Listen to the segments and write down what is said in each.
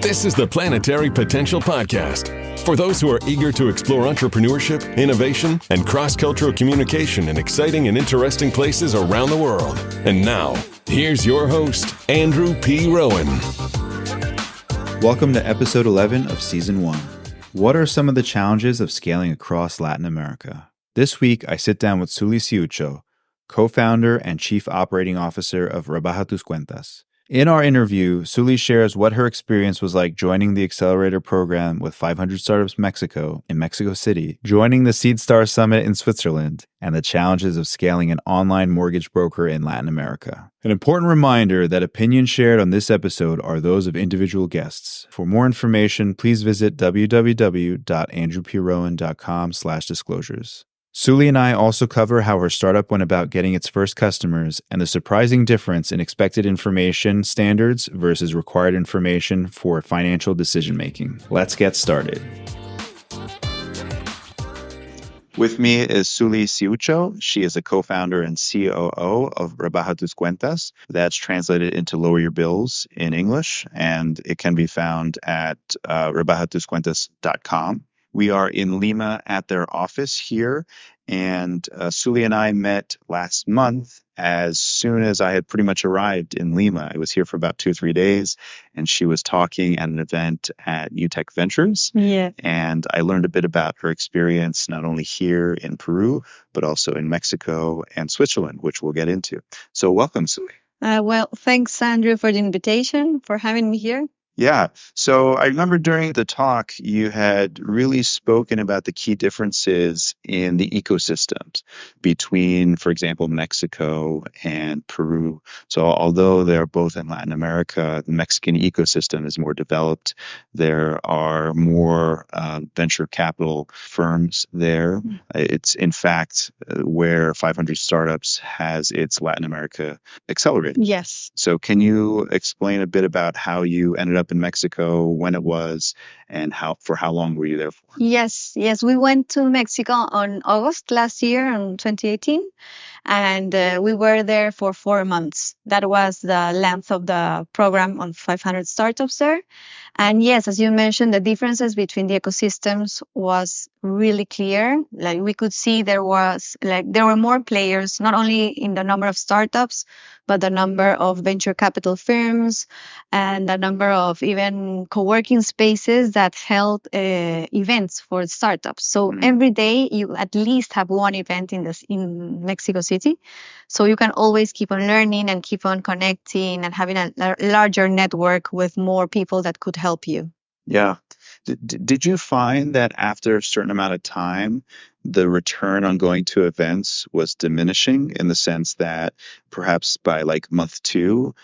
This is the Planetary Potential Podcast for those who are eager to explore entrepreneurship, innovation, and cross-cultural communication in exciting and interesting places around the world. And now, here's your host, Andrew P. Rowan. Welcome to episode 11 of season 1. What are some of the challenges of scaling across Latin America? This week, I sit down with Sully Siucho, co-founder and chief operating officer of Rebaja Tus Cuentas. In our interview, Sully shares what her experience was like joining the accelerator program with 500 Startups Mexico in Mexico City, joining the Seed Star Summit in Switzerland, and the challenges of scaling an online mortgage broker in Latin America. An important reminder that opinions shared on this episode are those of individual guests. For more information, please visit www.andrewprowan.com/disclosures. Sully and I also cover how her startup went about getting its first customers and the surprising difference in expected information standards versus required information for financial decision-making. Let's get started. With me is Sully Siucho. She is a co-founder and COO of Rebaja Tus Cuentas. That's translated into Lower Your Bills in English, and it can be found at rebajatuscuentas.com. We are in Lima at their office here, and Sully and I met last month as soon as I had pretty much arrived in Lima. I was here for about 2 or 3 days, and she was talking at an event at UTech Ventures. Yeah. And I learned a bit about her experience, not only here in Peru, but also in Mexico and Switzerland, which we'll get into. So welcome, Sully. Well, thanks, Andrew, for the invitation, for having me here. Yeah. So I remember during the talk, you had really spoken about the key differences in the ecosystems between, for example, Mexico and Peru. So although they're both in Latin America, the Mexican ecosystem is more developed. There are more venture capital firms there. Mm-hmm. It's, in fact, where 500 Startups has its Latin America accelerator. Yes. So can you explain a bit about how you ended up in Mexico, when it was, and for how long were you there for? Yes. We went to Mexico on August last year, in 2018, and we were there for 4 months. That was the length of the program on 500 startups there. And yes, as you mentioned, the differences between the ecosystems was really clear. Like we could see there were more players, not only in the number of startups, but the number of venture capital firms and the number of even co-working spaces that held events for startups. So every day you at least have one event in Mexico City. So you can always keep on learning and keep on connecting and having a larger network with more people that could help you. Yeah. Did you find that after a certain amount of time, the return on going to events was diminishing, in the sense that perhaps by like month 2,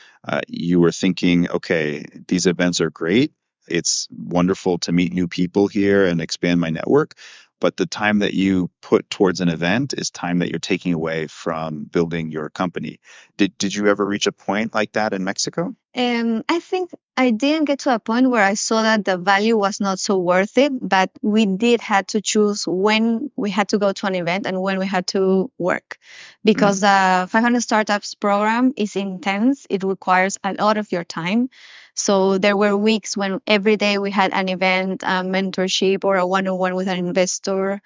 you were thinking, okay, these events are great. It's wonderful to meet new people here and expand my network. But the time that you put towards an event is time that you're taking away from building your company. Did you ever reach a point like that in Mexico? I think I didn't get to a point where I saw that the value was not so worth it, but we did have to choose when we had to go to an event and when we had to work, because the 500 Startups program is intense. It requires a lot of your time. So there were weeks when every day we had an event, a mentorship, or a one-on-one with an investor,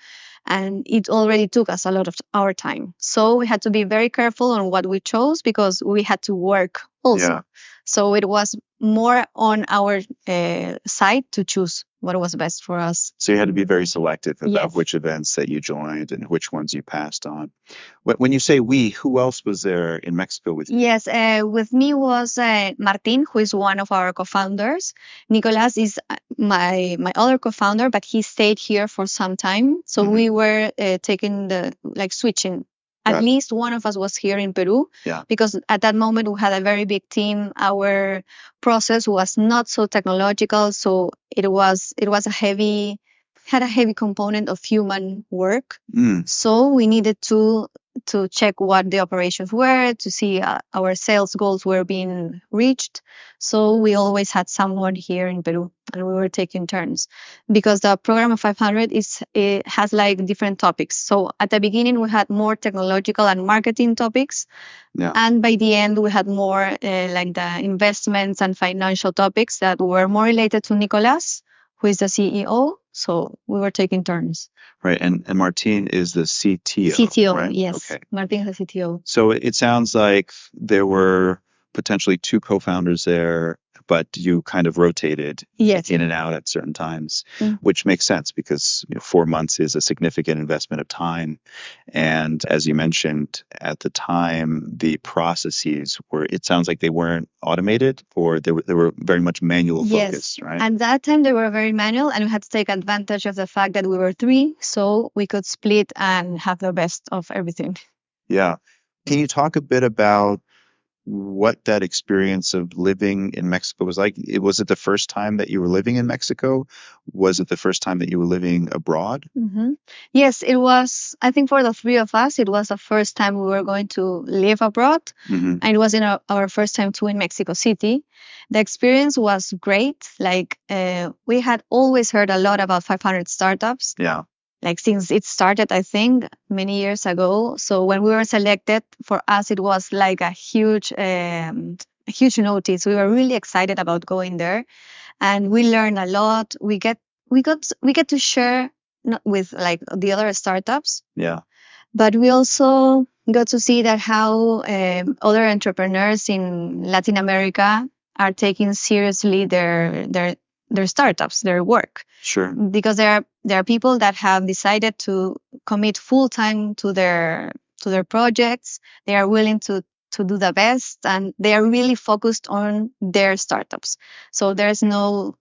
and it already took us a lot of our time. So we had to be very careful on what we chose, because we had to work also. Yeah. So it was more on our side to choose what was best for us. So you had to be very selective about which events that you joined and which ones you passed on. When you say we, who else was there in Mexico with you? Yes, with me was Martin, who is one of our co-founders. Nicolas is my other co-founder, but he stayed here for some time. So we were switching. At least one of us was here in Peru, because at that moment we had a very big team. Our process was not so technological, so it had a heavy component of human work. So we needed to to check what the operations were, to see our sales goals were being reached. So we always had someone here in Peru, and we were taking turns because the program of 500 it has like different topics. So at the beginning we had more technological and marketing topics, and by the end we had more like the investments and financial topics that were more related to Nicolas, who is the CEO. So we were taking turns. Right. And Martin is the CTO. CTO, right? yes. Okay. Martin is the CTO. So it sounds like there were potentially two co-founders there, but you kind of rotated Yes. in and out at certain times, which makes sense because 4 months is a significant investment of time. And as you mentioned, at the time, the processes were, it sounds like they weren't automated, or they were very much manual focused, right? At that time, they were very manual, and we had to take advantage of the fact that we were 3, so we could split and have the best of everything. Yeah. Can you talk a bit about what that experience of living in Mexico was like? Was it the first time that you were living in Mexico? Was it the first time that you were living abroad? Yes, it was. I think for the 3 of us, it was the first time we were going to live abroad. And it was in our first time too in Mexico City. The experience was great. Like we had always heard a lot about 500 startups. Yeah. Like since it started, I think, many years ago. So when we were selected, for us, it was like a huge notice. We were really excited about going there, and we learned a lot. We get to share with like the other startups. Yeah. But we also got to see that how other entrepreneurs in Latin America are taking seriously their startups, their work. Sure. Because there are people that have decided to commit full time to their projects. They are willing to do the best, and they are really focused on their startups. So there's no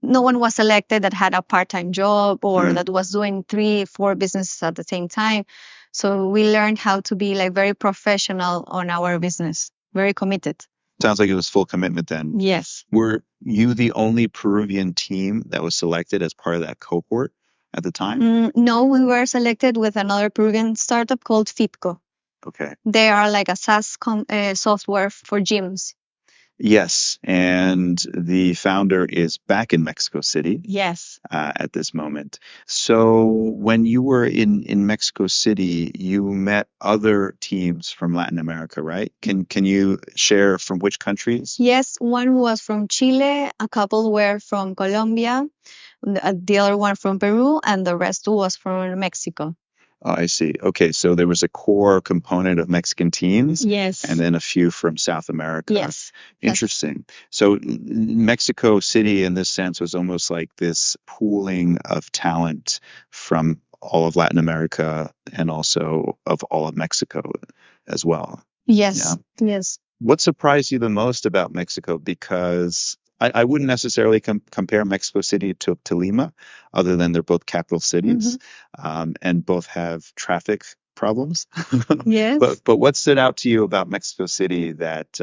one was selected that had a part-time job or that was doing 3-4 businesses at the same time. So we learned how to be like very professional on our business, very committed. Sounds like it was full commitment then. Yes. Were you the only Peruvian team that was selected as part of that cohort at the time? No, we were selected with another Peruvian startup called Fitco. Okay. They are like a SaaS software for gyms. Yes, and the founder is back in Mexico City. Yes. At this moment. So when you were in Mexico City, you met other teams from Latin America, right? Can you share from which countries? Yes, one was from Chile, a couple were from Colombia, the other one from Peru, and the rest was from Mexico. Oh, I see. Okay, so there was a core component of Mexican teams. Yes. And then a few from South America. Yes. Interesting. So Mexico City, in this sense, was almost like this pooling of talent from all of Latin America and also of all of Mexico as well. Yes. Yeah. Yes. What surprised you the most about Mexico? Because I wouldn't necessarily compare Mexico City to Lima, other than they're both capital cities, and both have traffic problems. Yes. But what stood out to you about Mexico City that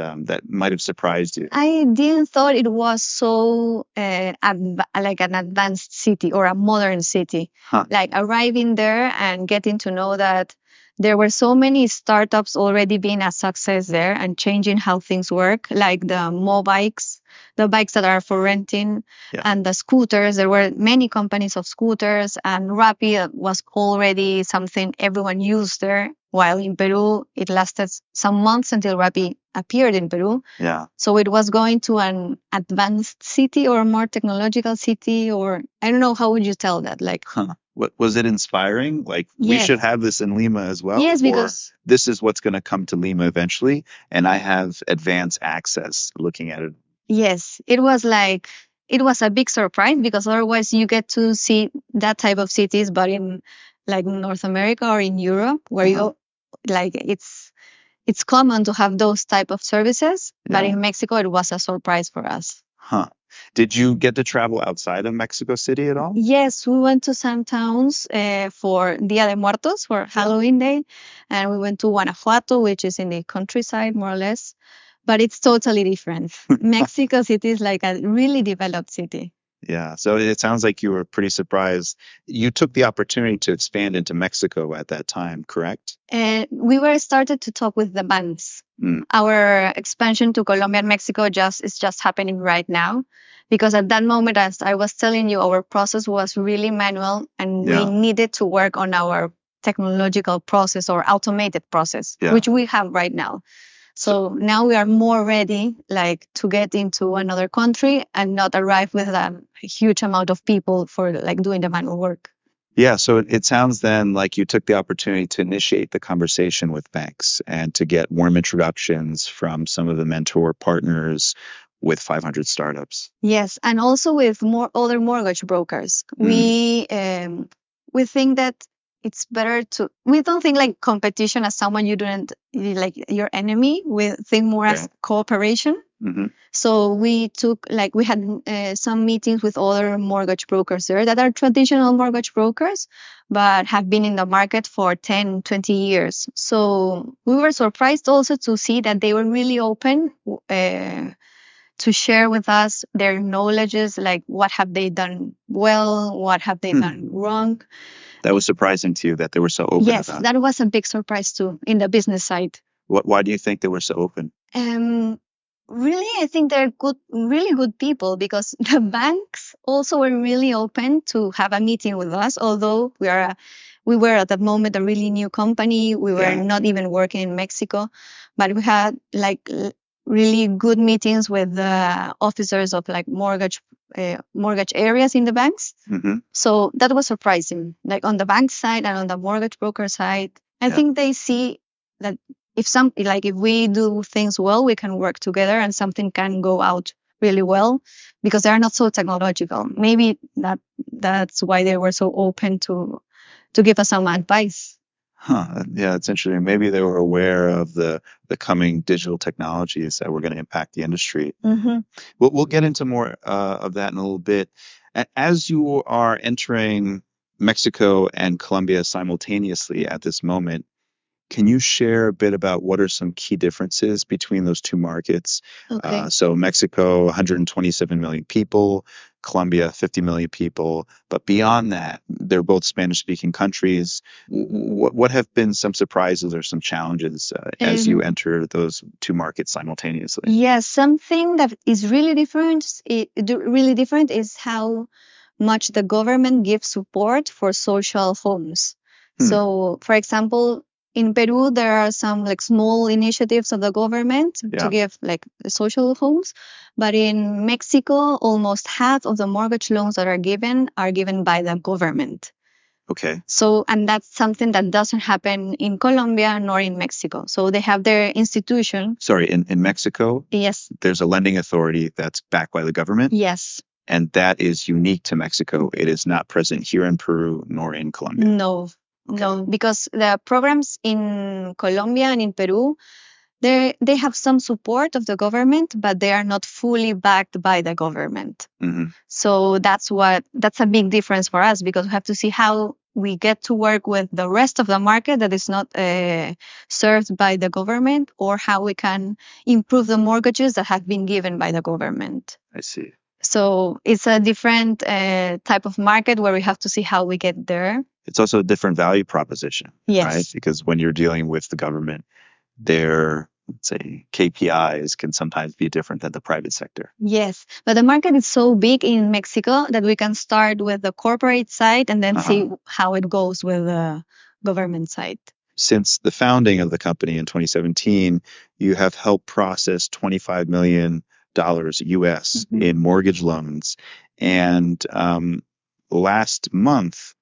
might have surprised you? I didn't thought it was so like an advanced city or a modern city. Like arriving there and getting to know that there were so many startups already being a success there and changing how things work, like the bikes that are for renting, and the scooters. There were many companies of scooters, and Rappi was already something everyone used there. While in Peru, it lasted some months until Rappi appeared in Peru. Yeah. So it was going to an advanced city or a more technological city, or I don't know, how would you tell that? Like, What was it inspiring? Like, we should have this in Lima as well? Yes, because this is what's going to come to Lima eventually, and I have advanced access looking at it. Yes, it was a big surprise, because otherwise you get to see that type of cities, but in like North America or in Europe, where you like it's common to have those type of services, but in Mexico it was a surprise for us. Did you get to travel outside of Mexico City at all? Yes, we went to some towns for Dia de Muertos, for Halloween Day, and we went to Guanajuato, which is in the countryside, more or less. But it's totally different. Mexico City is like a really developed city. Yeah. So it sounds like you were pretty surprised. You took the opportunity to expand into Mexico at that time, correct? We were started to talk with the banks. Mm. Our expansion to Colombia and Mexico is just happening right now, because at that moment, as I was telling you, our process was really manual, and we Yeah. needed to work on our technological process or automated process, Yeah. which we have right now. So now we are more ready, like, to get into another country and not arrive with a huge amount of people for like doing the manual work. Yeah, so it sounds then like you took the opportunity to initiate the conversation with banks and to get warm introductions from some of the mentor partners with 500 startups. Yes, and also with more other mortgage brokers. We think that it's better to. We don't think like competition as someone you don't like your enemy. We think more as cooperation. Mm-hmm. So we had some meetings with other mortgage brokers there that are traditional mortgage brokers, but have been in the market for 10, 20 years. So we were surprised also to see that they were really open to share with us their knowledges, like what have they done well, what have they done wrong. That was surprising to you that they were so open Yes, about it. that was a big surprise too in the business side. Why do you think they were so open? Really, I think they're good, really good people, because the banks also were really open to have a meeting with us. Although we were at that moment a really new company. We were not even working in Mexico, but we had like really good meetings with the officers of like mortgage areas in the banks. Mm-hmm. So that was surprising. Like on the bank side and on the mortgage broker side, I think they see that if we do things well, we can work together and something can go out really well, because they are not so technological. Maybe that's why they were so open to give us some advice. Huh. Yeah, it's interesting. Maybe they were aware of the coming digital technologies that were going to impact the industry. Mm-hmm. We'll get into more of that in a little bit. As you are entering Mexico and Colombia simultaneously at this moment, can you share a bit about what are some key differences between those two markets? Okay. So Mexico, 127 million people, Colombia, 50 million people. But beyond that, they're both Spanish-speaking countries. What have been some surprises or some challenges as you enter those two markets simultaneously? Yes, something that is really different is how much the government gives support for social homes. So, for example, in Peru, there are some like small initiatives of the government to give like social homes, but in Mexico, almost half of the mortgage loans that are given by the government. Okay. So, and that's something that doesn't happen in Colombia nor in Mexico. So they have their institution. Sorry, in Mexico, Yes. there's a lending authority that's backed by the government. Yes. And that is unique to Mexico. It is not present here in Peru nor in Colombia. No, no, because the programs in Colombia and in Peru, they have some support of the government, but they are not fully backed by the government. Mm-hmm. So that's a big difference for us, because we have to see how we get to work with the rest of the market that is not served by the government, or how we can improve the mortgages that have been given by the government. I see. So it's a different type of market where we have to see how we get there. It's also a different value proposition, right? Because when you're dealing with the government, their, let's say, KPIs can sometimes be different than the private sector. Yes, but the market is so big in Mexico that we can start with the corporate side and then see how it goes with the government side. Since the founding of the company in 2017, you have helped process $25 million US in mortgage loans. And last month,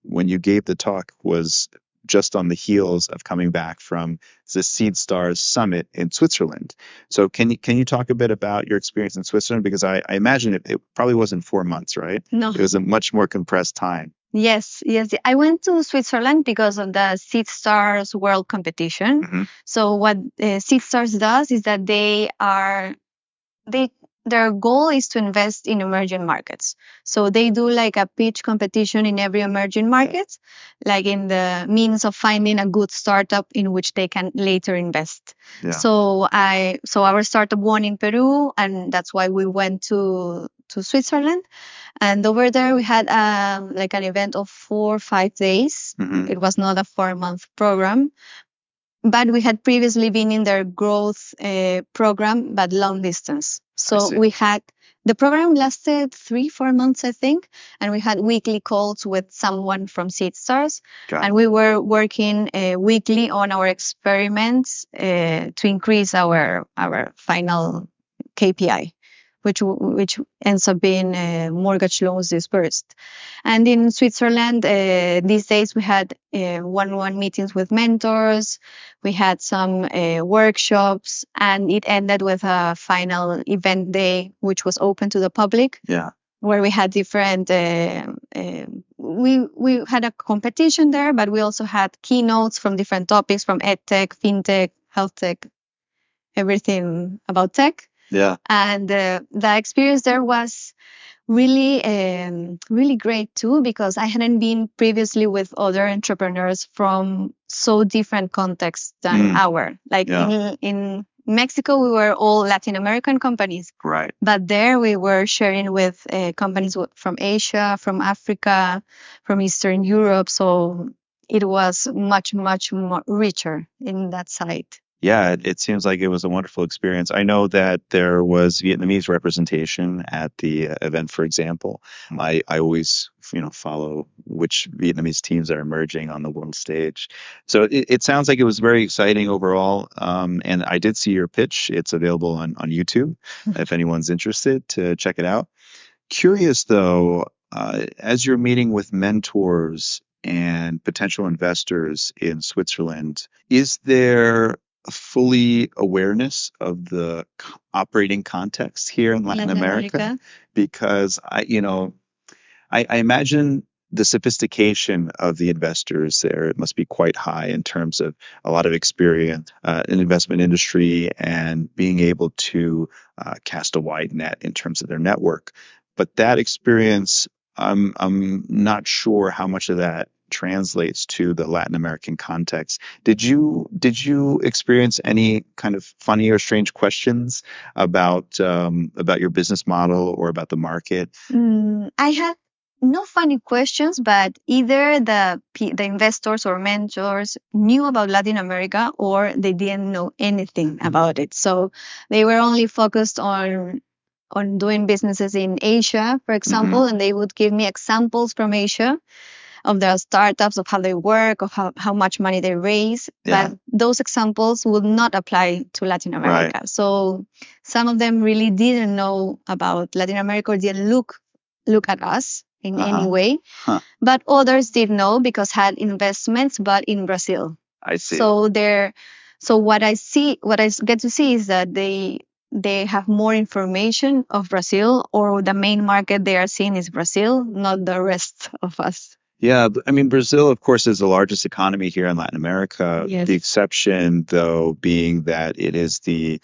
when you gave the talk, was just on the heels of coming back from the Seed Stars Summit in Switzerland. So can you talk a bit about your experience in Switzerland? Because I imagine it probably wasn't 4 months, right? No. It was a much more compressed time. Yes. I went to Switzerland because of the Seed Stars World Competition. So what Seed Stars does is that they their goal is to invest in emerging markets. So they do like a pitch competition in every emerging market, like in the means of finding a good startup in which they can later invest. Yeah. So our startup won in Peru, and that's why we went to Switzerland. And over there we had like an event of 4 or 5 days. Mhm. It was not a 4-month program, but we had previously been in their growth program, but long distance. So see. we had the program lasted 3-4 months, I think, and we had weekly calls with someone from SeedStars, Got and it. we were working weekly on our experiments to increase our final KPI, which ends up being mortgage loans disbursed. And in Switzerland, these days we had one-on-one meetings with mentors. We had some workshops, and it ended with a final event day, which was open to the public, Yeah. where we had different. We had a competition there, but we also had keynotes from different topics, from edtech, fintech, health tech, everything about tech. Yeah. And the experience there was really really great too, because I hadn't been previously with other entrepreneurs from so different contexts than our. Like Yeah. in Mexico, we were all Latin American companies, Right. but there we were sharing with companies from Asia, from Africa, from Eastern Europe. So it was much more richer in that side. Yeah, it seems like it was a wonderful experience. I know that there was Vietnamese representation at the event, for example. I always, follow which Vietnamese teams are emerging on the world stage. So it sounds like it was very exciting overall. And I did see your pitch. It's available on YouTube if anyone's interested to check it out. Curious though, as you're meeting with mentors and potential investors in Switzerland, is there a fully awareness of the operating context here in Latin America? Because I imagine the sophistication of the investors there, it must be quite high in terms of a lot of experience in the investment industry and being able to cast a wide net in terms of their network. But that experience, I'm not sure how much of that translates to the Latin American context. Did you experience any kind of funny or strange questions about your business model or about the market? I had no funny questions, but either the investors or mentors knew about Latin America or they didn't know anything about it. So they were only focused on doing businesses in Asia, for example, and they would give me examples from Asia of their startups, of how they work, of how much money they raise. Yeah. But those examples would not apply to Latin America. Right. So some of them really didn't know about Latin America or didn't look at us in any way. Huh. But others did know because had investments, but in Brazil. I see. So what I get to see is that they have more information of Brazil, or the main market they are seeing is Brazil, not the rest of us. Yeah, I mean, Brazil, of course, is the largest economy here in Latin America. Yes. The exception, though, being that it is the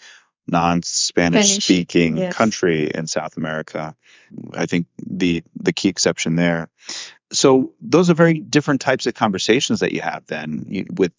non-Spanish speaking Yes. country in South America. I think the key exception there. So those are very different types of conversations that you have then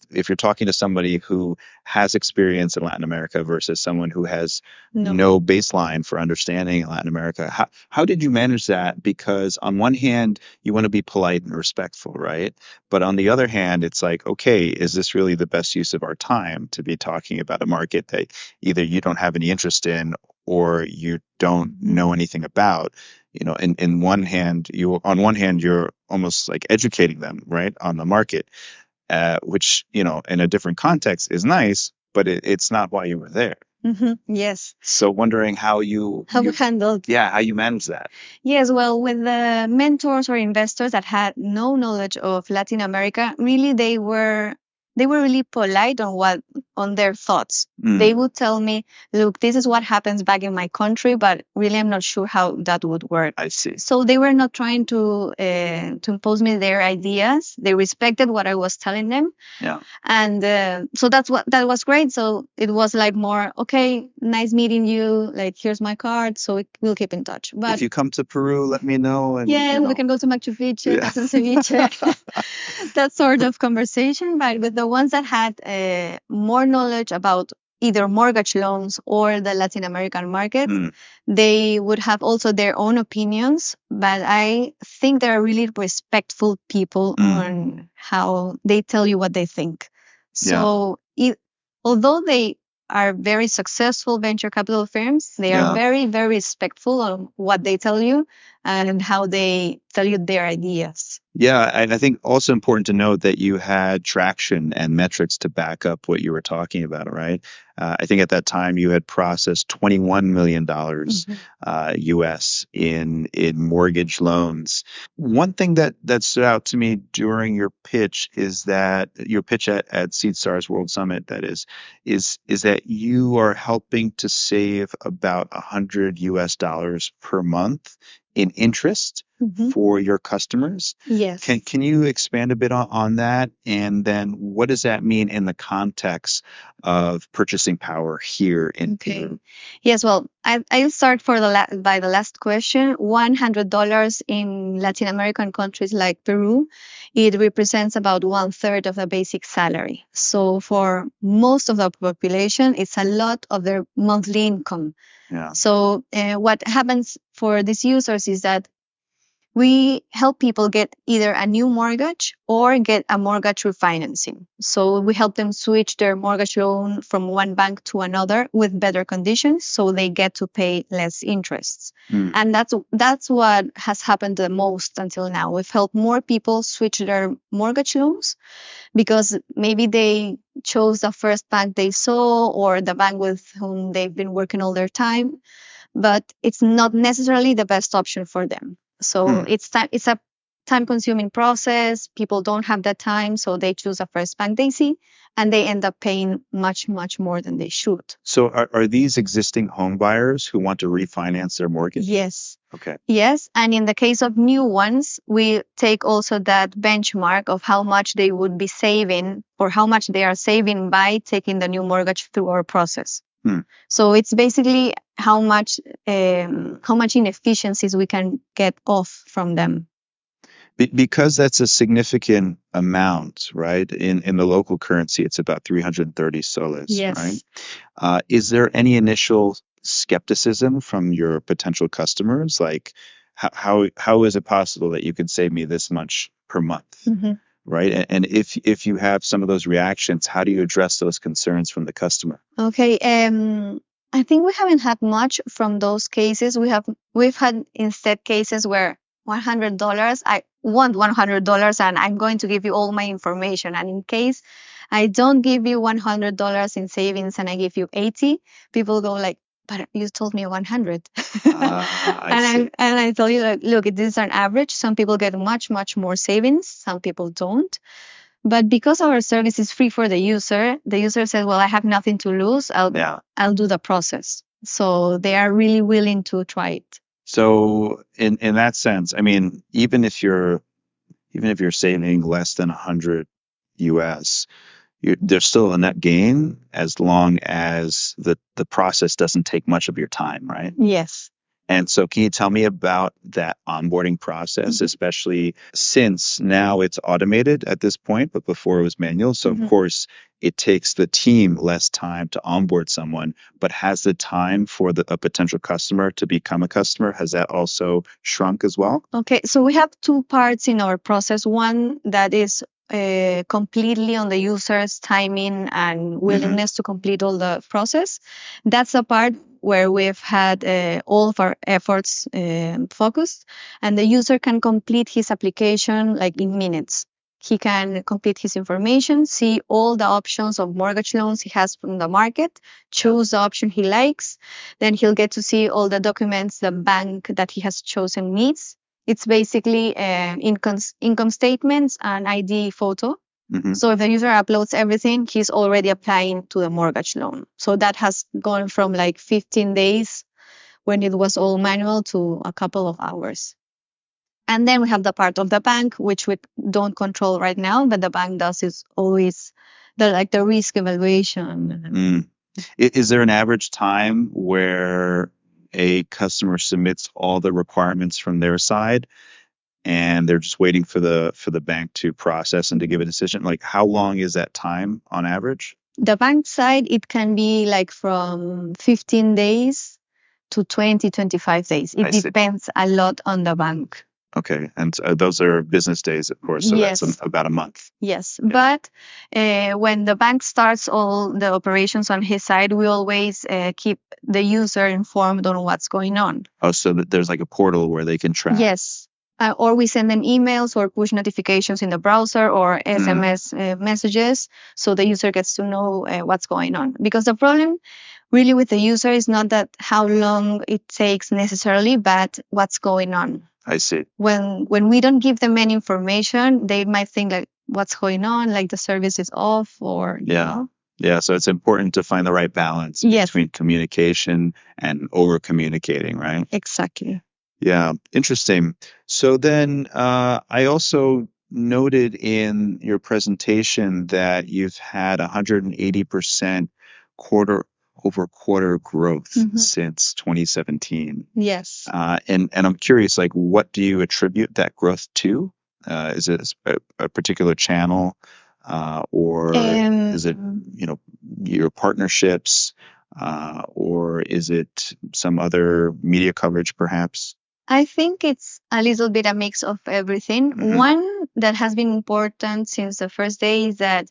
if you're talking to somebody who has experience in Latin America versus someone who has no baseline for understanding Latin America. How did you manage that? Because on one hand, you want to be polite and respectful, right? But on the other hand, it's like, okay, is this really the best use of our time to be talking about a market that either you don't have any interest in or you don't know anything about? On one hand, you're almost like educating them, right, on the market, which, in a different context is nice, but it's not why you were there. Yes. So wondering how you handled. Yeah, how you manage that. Yes, well, with the mentors or investors that had no knowledge of Latin America, really they were they were really polite on their thoughts. They would tell me, look, this is what happens back in my country, but really I'm not sure how that would work. I see. So they were not trying to impose me their ideas. They respected what I was telling them. Yeah. And so that was great. So it was like more, okay, nice meeting you. Like, here's my card. So we'll keep in touch. But if you come to Peru, let me know. And, yeah, we can go to Machu Picchu, Casa Ceviche, that sort of conversation. But with the ones that had more knowledge about either mortgage loans or the Latin American market, they would have also their own opinions. But I think they're really respectful people on how they tell you what they think. So although they are very successful venture capital firms, they are very, very respectful on what they tell you and how they tell you their ideas. Yeah, and I think also important to note that you had traction and metrics to back up what you were talking about, right? I think at that time you had processed $21 million US in mortgage loans. One thing that stood out to me during your pitch is that your pitch at SeedStars World Summit, that is that you are helping to save about $100 US per month in interest for your customers. Yes. Can you expand a bit on that? And then what does that mean in the context of purchasing power here in Peru? Yes, well, I'll start by the last question. $100 in Latin American countries like Peru, it represents about 1/3 of the basic salary. So for most of the population, it's a lot of their monthly income. Yeah. So what happens for these users is that we help people get either a new mortgage or get a mortgage refinancing. So we help them switch their mortgage loan from one bank to another with better conditions, so they get to pay less interests. And that's what has happened the most until now. We've helped more people switch their mortgage loans because maybe they chose the first bank they saw or the bank with whom they've been working all their time, but it's not necessarily the best option for them. So it's a time-consuming process. People don't have that time, so they choose a first bank they see, and they end up paying much, much more than they should. So are these existing home buyers who want to refinance their mortgage? Yes. Okay. Yes, and in the case of new ones, we take also that benchmark of how much they would be saving or how much they are saving by taking the new mortgage through our process. So it's basically how much inefficiencies we can get off from them. Because that's a significant amount, right? In the local currency, it's about 330 soles, yes. right? Is there any initial skepticism from your potential customers? Like, how is it possible that you could save me this much per month? Right. And if you have some of those reactions, how do you address those concerns from the customer? Okay. I think we haven't had much from those cases. We've had instead cases where $100, I want $100 and I'm going to give you all my information. And in case I don't give you $100 in savings and I give you 80, people go like, but you told me 100. And I tell you, like, look, this is an average. Some people get much, much more savings. Some people don't. But because our service is free for the user says, well, I have nothing to lose. I'll do the process. So they are really willing to try it. So in that sense, I mean, even if you're saving less than 100 US, there's still a net gain as long as the process doesn't take much of your time, right? Yes. And so can you tell me about that onboarding process, especially since now it's automated at this point, but before it was manual. So of course, it takes the team less time to onboard someone, but has the time for a potential customer to become a customer, has that also shrunk as well? Okay, so we have two parts in our process. One that is completely on the user's timing and willingness to complete all the process. That's a part where we've had all of our efforts focused, and the user can complete his application like in minutes. He can complete his information, see all the options of mortgage loans he has from the market, choose the option he likes. Then he'll get to see all the documents the bank that he has chosen needs. It's basically income statements and ID photo. Mhm. So if the user uploads everything, he's already applying to the mortgage loan. So that has gone from like 15 days when it was all manual to a couple of hours. And then we have the part of the bank, which we don't control right now, but the bank does is always the risk evaluation. Is there an average time where a customer submits all the requirements from their side and they're just waiting for the bank to process and to give a decision? Like, how long is that time on average? The bank side, it can be like from 15 days to 20, 25 days. I It see. depends a lot on the bank. Okay, and those are business days, of course, so Yes. that's about a month. Yes, but when the bank starts all the operations on his side, we always keep the user informed on what's going on. Oh, so that there's like a portal where they can track. Yes. Or we send them emails or push notifications in the browser or SMS messages so the user gets to know what's going on. Because the problem really with the user is not that how long it takes necessarily, but what's going on. I see. When we don't give them any information, they might think like what's going on, like the service is off or you know. Yeah, so it's important to find the right balance between communication and over communicating, right? Exactly. Yeah, interesting. So then I also noted in your presentation that you've had 180% quarter-over-quarter growth since 2017. Yes. And I'm curious, like, what do you attribute that growth to? Is it a particular channel, or is it, your partnerships, or is it some other media coverage, perhaps? I think it's a little bit a mix of everything. One that has been important since the first day is that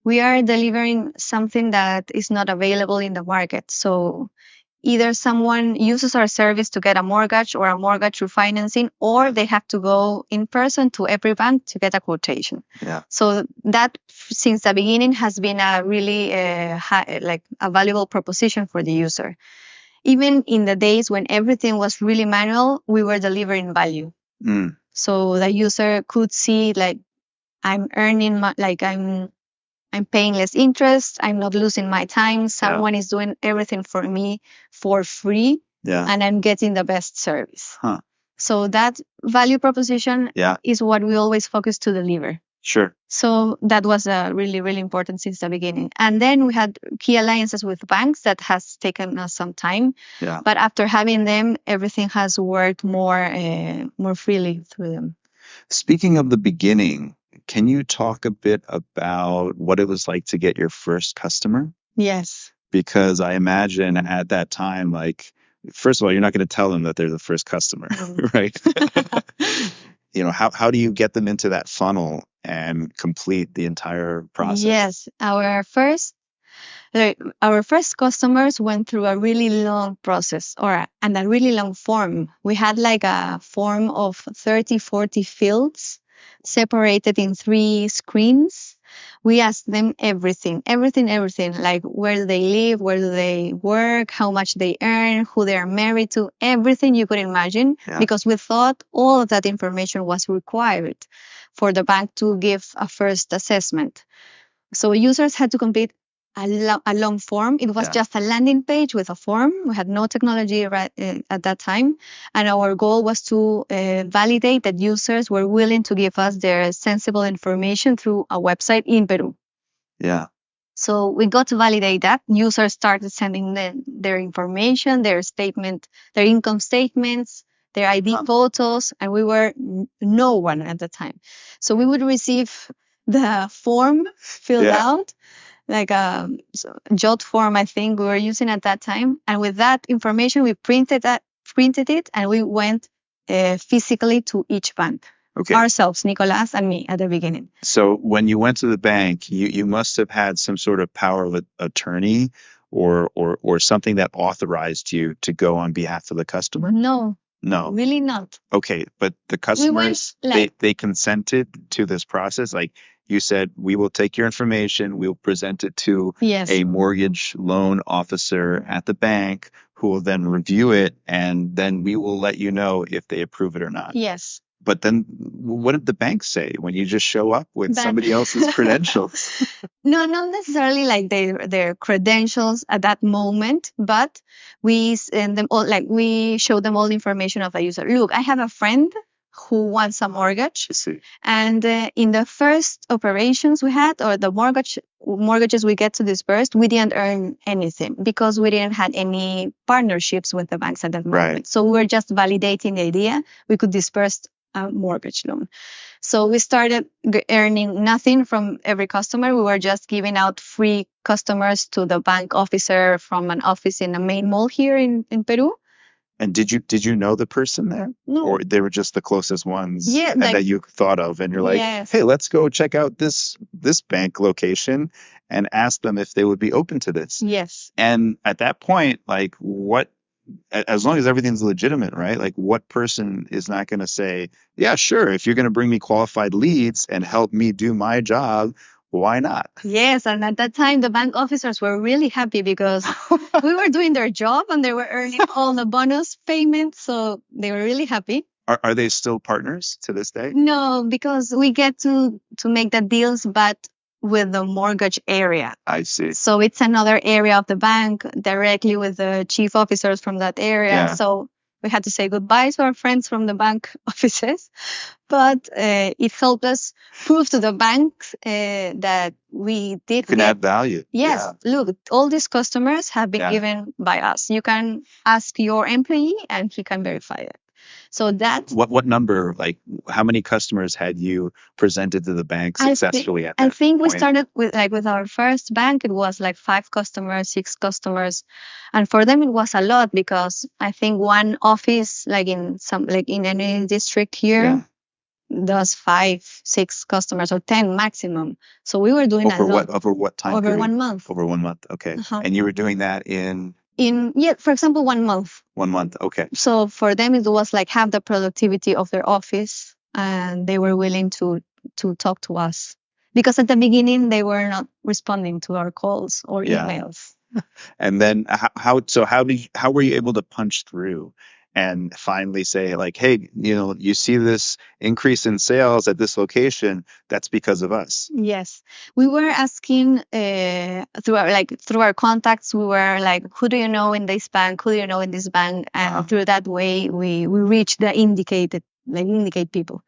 we are delivering something that is not available in the market. So either someone uses our service to get a mortgage or a mortgage refinancing, or they have to go in person to every bank to get a quotation. Yeah. So that since the beginning has been a really a valuable proposition for the user. Even in the days when everything was really manual, we were delivering value. So the user could see like I'm earning I'm paying less interest. I'm not losing my time. Someone is doing everything for me for free, and I'm getting the best service. So that value proposition is what we always focus to deliver. Sure. So that was really, really important since the beginning. And then we had key alliances with banks that has taken us some time. Yeah. But after having them, everything has worked more freely through them. Speaking of the beginning, can you talk a bit about what it was like to get your first customer? Yes. Because I imagine at that time, like, first of all, you're not going to tell them that they're the first customer, right? How do you get them into that funnel and complete the entire process? Yes, our first customers went through a really long process and a really long form. We had like a form of 30, 40 fields separated in 3 screens. We asked them everything, like where do they live, where do they work, how much they earn, who they are married to, everything you could imagine, because we thought all of that information was required for the bank to give a first assessment. So users had to complete a long form. It was just a landing page with a form. We had no technology at that time. And our goal was to validate that users were willing to give us their sensible information through a website in Peru. Yeah. So we got to validate that. Users started sending their information, their income statements, their ID photos, and we were no one at the time. So we would receive the form filled out, like a jot form, I think we were using at that time. And with that information, we printed it, and we went physically to each bank. Ourselves, Nicolas and me, at the beginning. So when you went to the bank, you must have had some sort of power of attorney or something that authorized you to go on behalf of the customer? No, really not. Okay, but the customers, they consented to this process? Like, you said, we will take your information, we'll present it to a mortgage loan officer at the bank who will then review it, and then we will let you know if they approve it or not. Yes. But then what did the bank say when you just show up with But- somebody else's credentials? No, not necessarily like their credentials at that moment, but we send them all, like we show them all the information of the user. Look, I have a friend who wants a mortgage, I see. and in the first operations we had, or the mortgages we get to disperse, we didn't earn anything because we didn't had any partnerships with the banks at that moment. Right. So we were just validating the idea we could disperse a mortgage loan. So we started earning nothing from every customer. We were just giving out free customers to the bank officer from an office in a main mall here in Peru. And did you know the person there? No. Or they were just the closest ones Yeah, and like- that you thought of, and you're like, Yes. hey, let's go check out this bank location and ask them if they would be open to this. Yes. And at that point, like, what, as long as everything's legitimate, right? Like, what person is not going to say, yeah, sure, if you're going to bring me qualified leads and help me do my job, why not? Yes, and at that time the bank officers were really happy because we were doing their job and they were earning all the bonus payments, so they were really happy. Are they still partners to this day? No, because we get to make the deals, but with the mortgage area. I see. So it's another area of the bank directly with the chief officers from that area. Yeah. So we had to say goodbye to our friends from the bank offices, but it helped us prove to the banks that we did You can get. add value. Yes, look, all these customers have been Yeah. given by us. You can ask your employee and he can verify it. So that What number, like, how many customers had you presented to the bank I thi- successfully at that I think we point? started with our first bank, it was like 5 customers, 6 customers. And for them it was a lot because I think one office, like in any district here, does 5, 6 customers or 10 maximum. So we were doing a lot Over what time over period? 1 month. Over 1 month. Okay. Uh-huh. And you were doing that in For example, 1 month. 1 month. Okay. So for them, it was like half the productivity of their office, and they were willing to talk to us because at the beginning they were not responding to our calls or Yeah. emails. And then how were you able to punch through and finally say, like, hey, you see this increase in sales at this location, that's because of us. Yes, we were asking through our contacts. We were like, who do you know in this bank? Who do you know in this bank? And through that way, we reached the indicate people.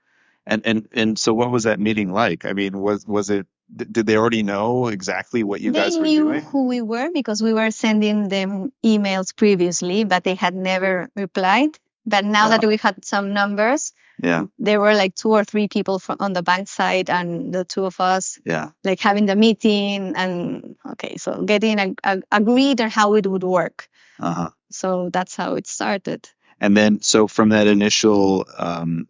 And so what was that meeting like? I mean, was it, did they already know exactly what you guys They were knew doing? who we were because we were sending them emails previously, but they had never replied. But now that we had some numbers, Yeah. there were like 2 or 3 people on the bank side and the 2 of us, Yeah. like having the meeting and so getting agreed on how it would work. Uh-huh. So that's how it started. And then, so from that initial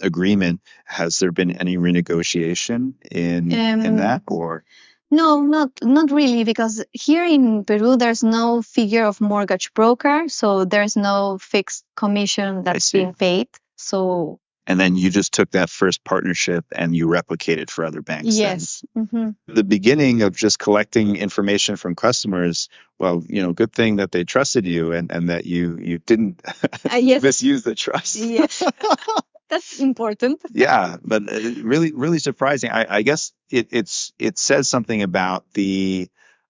agreement, has there been any renegotiation in that, or? No, not really, because here in Peru there's no figure of mortgage broker, so there's no fixed commission that's see. being paid. So And then you just took that first partnership and you replicated for other banks. then. yes, hmm The beginning of just collecting information from customers, well, good thing that they trusted you and that you didn't yes, misuse the trust. yes, that's important. Yeah, but really, really surprising. I guess it says something about the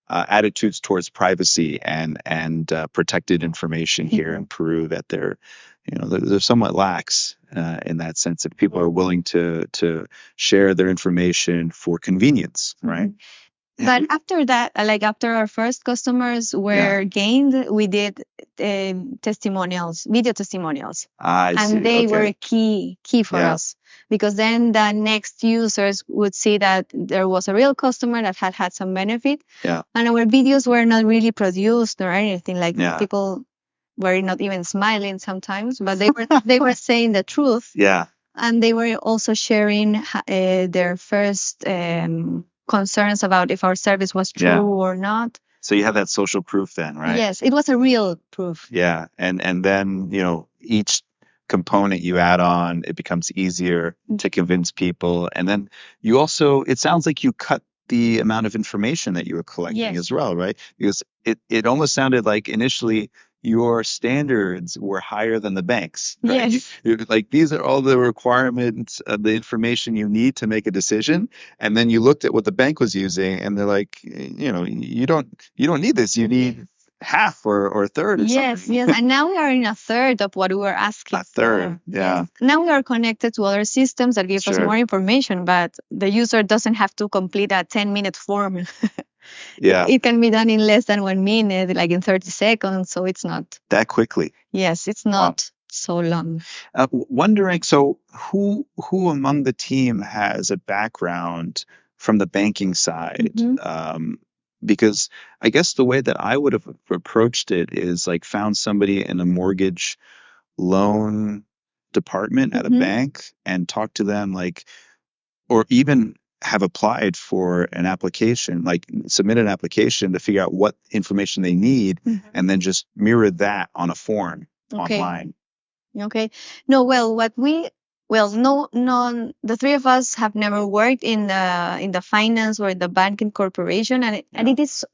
attitudes towards privacy and protected information here in Peru, that they're somewhat lax in that sense. If people are willing to share their information for convenience, right? But after that, like after our first customers were gained, we did testimonials, video testimonials. I see. And they Okay. were key for Yeah. us, because then the next users would see that there was a real customer that had some benefit. Yeah. And our videos were not really produced or anything, like Yeah. people were not even smiling sometimes, but they were saying the truth. Yeah. And they were also sharing their first concerns about if our service was true Yeah. or not. So you have that social proof then, right? Yes, it was a real proof. Yeah. And then, each component you add on, it becomes easier to convince people. And then you also, it sounds like you cut the amount of information that you were collecting Yes. as well, right? Because it almost sounded like initially your standards were higher than the banks, right? Yes. Like these are all the requirements, the information you need to make a decision. And then you looked at what the bank was using and they're like, you don't need this. You need half or a third or Yes, something. yes. And now we are in a third of what we were asking A third, for. yeah. Yes. Now we are connected to other systems that give us Sure. more information, but the user doesn't have to complete a 10-minute form. Yeah, It can be done in less than 1 minute, like in 30 seconds. So it's not, that quickly. yes, it's not so long. Wondering, so who among the team has a background from the banking side? Because I guess the way that I would have approached it is like found somebody in a mortgage loan department at a bank and talked to them, like, or even have applied for an application, like submit an application to figure out what information they need and then just mirror that on a form online. Okay. No, well, no, the three of us have never worked in the finance or in the banking corporation, and it is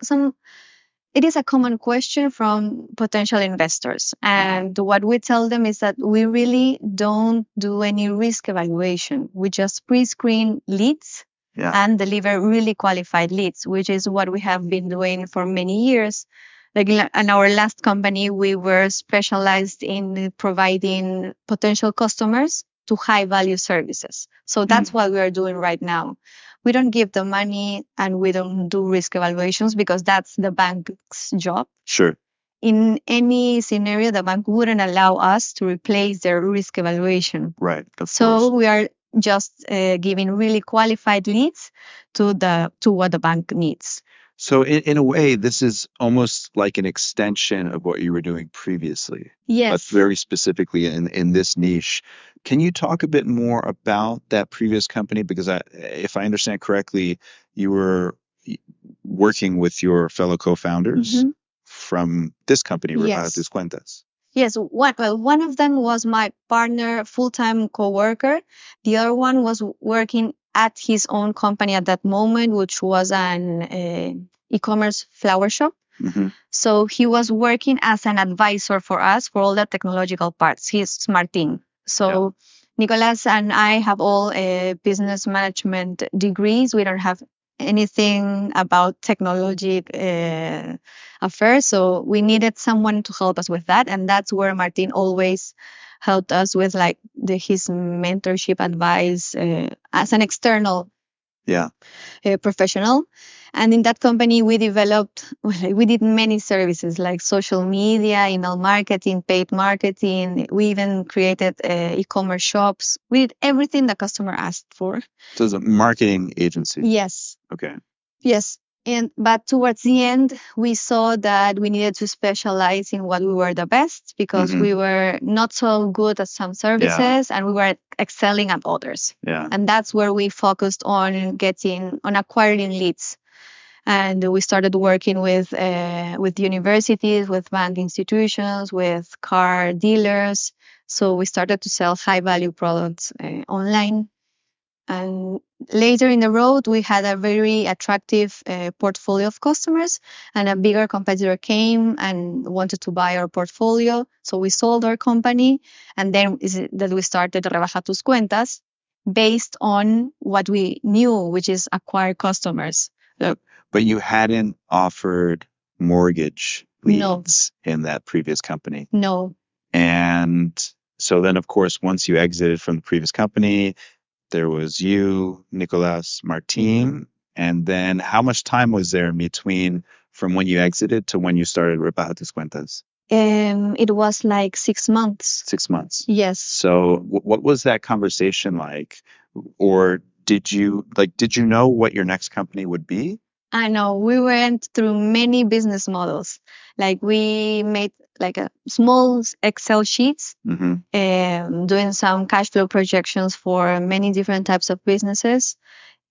a common question from potential investors. And what we tell them is that we really don't do any risk evaluation. We just pre-screen leads and deliver really qualified leads, which is what we have been doing for many years. Like in our last company, we were specialized in providing potential customers to high value services. So that's what we are doing right now. We don't give the money and we don't do risk evaluations because that's the bank's job. Sure. In any scenario, the bank wouldn't allow us to replace their risk evaluation. Right. Of So course. we are just giving really qualified leads to what the bank needs. So in a way, this is almost like an extension of what you were doing previously. Yes. But very specifically in this niche. Can you talk a bit more about that previous company? Because if I understand correctly, you were working with your fellow co-founders from this company, Rebaja Tus Cuentas. Yes, one of them was my partner, full-time co-worker. The other one was working at his own company at that moment, which was an e-commerce flower shop. So he was working as an advisor for us for all the technological parts. He's Martin. So Nicolas and I have all business management degrees. We don't have anything about technology affairs. So we needed someone to help us with that. And that's where Martin always helped us with like his mentorship advice as an external professional. And in that company, we did many services like social media, email marketing, paid marketing. We even created e-commerce shops. We did everything the customer asked for. So it's a marketing agency. Yes. Okay. Yes. But towards the end, we saw that we needed to specialize in what we were the best because we were not so good at some services and we were excelling at others. Yeah. And that's where we focused on acquiring leads. And we started working with universities, with bank institutions, with car dealers. So we started to sell high value products online. And later in the road, we had a very attractive portfolio of customers, and a bigger competitor came and wanted to buy our portfolio. So we sold our company, and then we started Rebaja Tus Cuentas based on what we knew, which is acquire customers. But you hadn't offered mortgage leads in that previous company. No. And so then, of course, once you exited from the previous company, there was you, Nicolas, Martin, and then how much time was there in between from when you exited to when you started Rebaja Tus Cuentas? It was like 6 months. 6 months. Yes. So what was that conversation like? Or did you know what your next company would be? I know we went through many business models. Like we made like a small Excel sheets, doing some cash flow projections for many different types of businesses.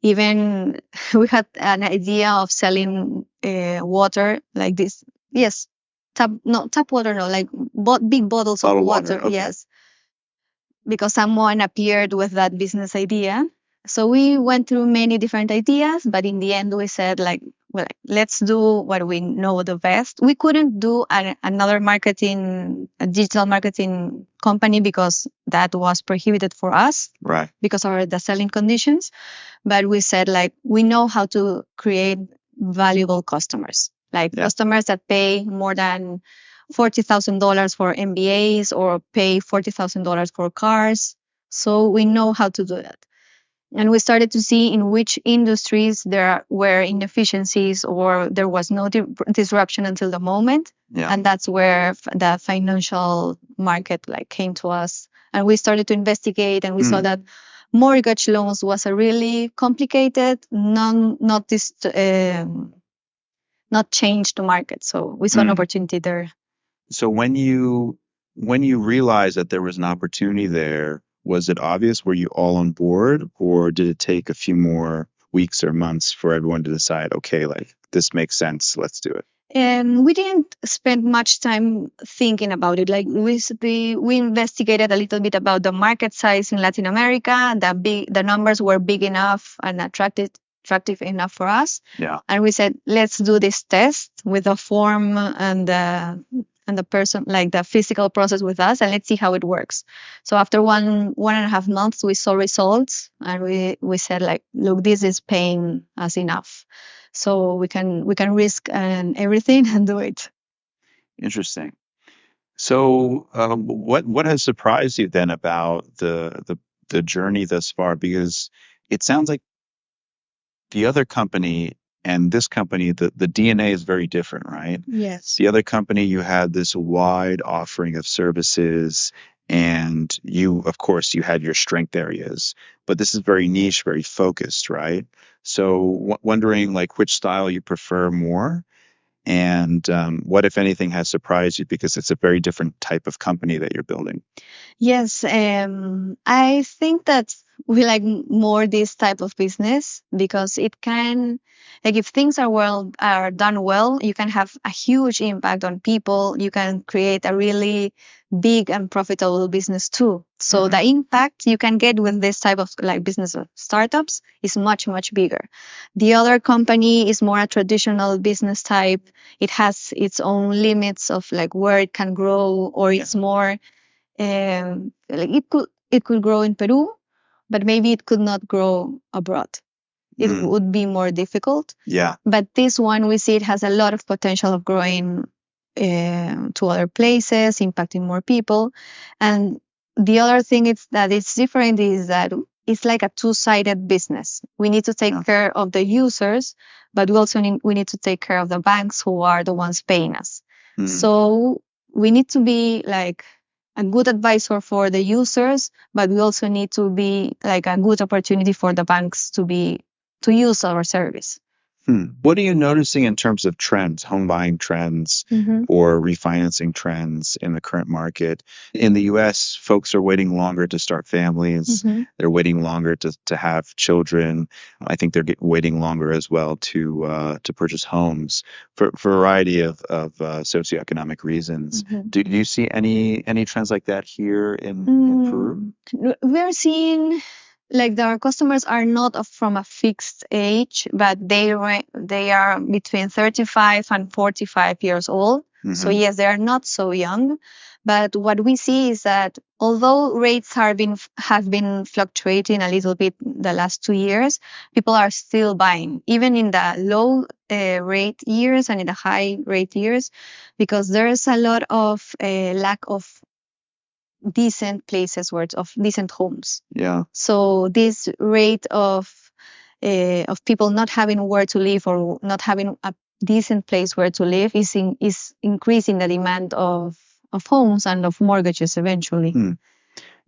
Even we had an idea of selling water like this. Yes, tap water, no, like big bottles Bottled of water. Okay. Yes, because someone appeared with that business idea. So we went through many different ideas, but in the end we said like, well, let's do what we know the best. We couldn't do another a digital marketing company because that was prohibited for us, Right. because of the selling conditions. But we said like, we know how to create valuable customers, like customers that pay more than $40,000 for MBAs or pay $40,000 for cars. So we know how to do that. And we started to see in which industries there were inefficiencies or there was no disruption until the moment. Yeah. And that's where the financial market like came to us. And we started to investigate, and we saw that mortgage loans was a really complicated, not changed market. So we saw an opportunity there. So when you realized that there was an opportunity there, was it obvious? Were you all on board, or did it take a few more weeks or months for everyone to decide, okay, like this makes sense, let's do it? And we didn't spend much time thinking about it. Like we investigated a little bit about the market size in Latin America. The numbers were big enough and attractive enough for us. Yeah. And we said, let's do this test with the form and the person, like the physical process with us, and let's see how it works. So after one and a half months, we saw results, and we said like, look, this is paying us enough. So we can risk and everything and do it. Interesting. So what has surprised you then about the journey thus far? Because it sounds like the other company and this company, the DNA is very different, right? Yes. The other company, you had this wide offering of services, and of course, you had your strength areas, but this is very niche, very focused, right? So wondering like which style you prefer more, and what, if anything, has surprised you, because it's a very different type of company that you're building. Yes, I think that we like more this type of business because it can, like, if things are done well, you can have a huge impact on people. You can create a really big and profitable business too. So the impact you can get with this type of like business of startups is much, much bigger. The other company is more a traditional business type. It has its own limits of like where it can grow, or it's more like it could grow in Peru, but maybe it could not grow abroad. It would be more difficult. Yeah. But this one, we see it has a lot of potential of growing to other places, impacting more people. And the other thing is that it's different is that it's like a two-sided business. We need to take care of the users, but we need to take care of the banks who are the ones paying us. So we need to be like a good advisor for the users, but we also need to be like a good opportunity for the banks to use our service. What are you noticing in terms of trends, home buying trends, or refinancing trends in the current market? In the US, folks are waiting longer to start families. They're waiting longer to have children. I think they're waiting longer as well to purchase homes for a variety of socioeconomic reasons. Do you see any trends like that here in Peru? We're seeing like our customers are not from a fixed age, but they are between 35 and 45 years old. So yes, they are not so young. But what we see is that although rates have been fluctuating a little bit the last 2 years, people are still buying, even in the low rate years and in the high rate years, because there is a lot of lack of decent places of decent homes. Yeah. So this rate of people not having where to live or not having a decent place where to live is increasing the demand of homes and of mortgages eventually.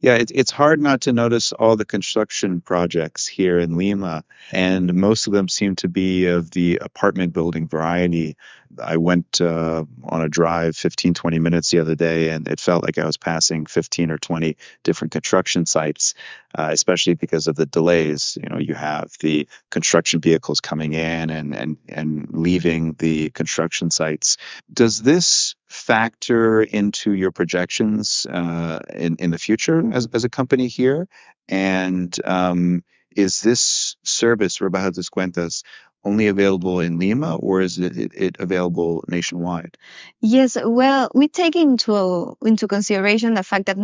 Yeah, it's hard not to notice all the construction projects here in Lima, and most of them seem to be of the apartment building variety. I went on a drive 15, 20 minutes the other day, and it felt like I was passing 15 or 20 different construction sites, especially because of the delays. You know, you have the construction vehicles coming in and leaving the construction sites. Does this factor into your projections in the future as a company here? And Is this service, Rebaja Descuentas, only available in Lima, or is it available nationwide? Yes, well, we take into consideration the fact that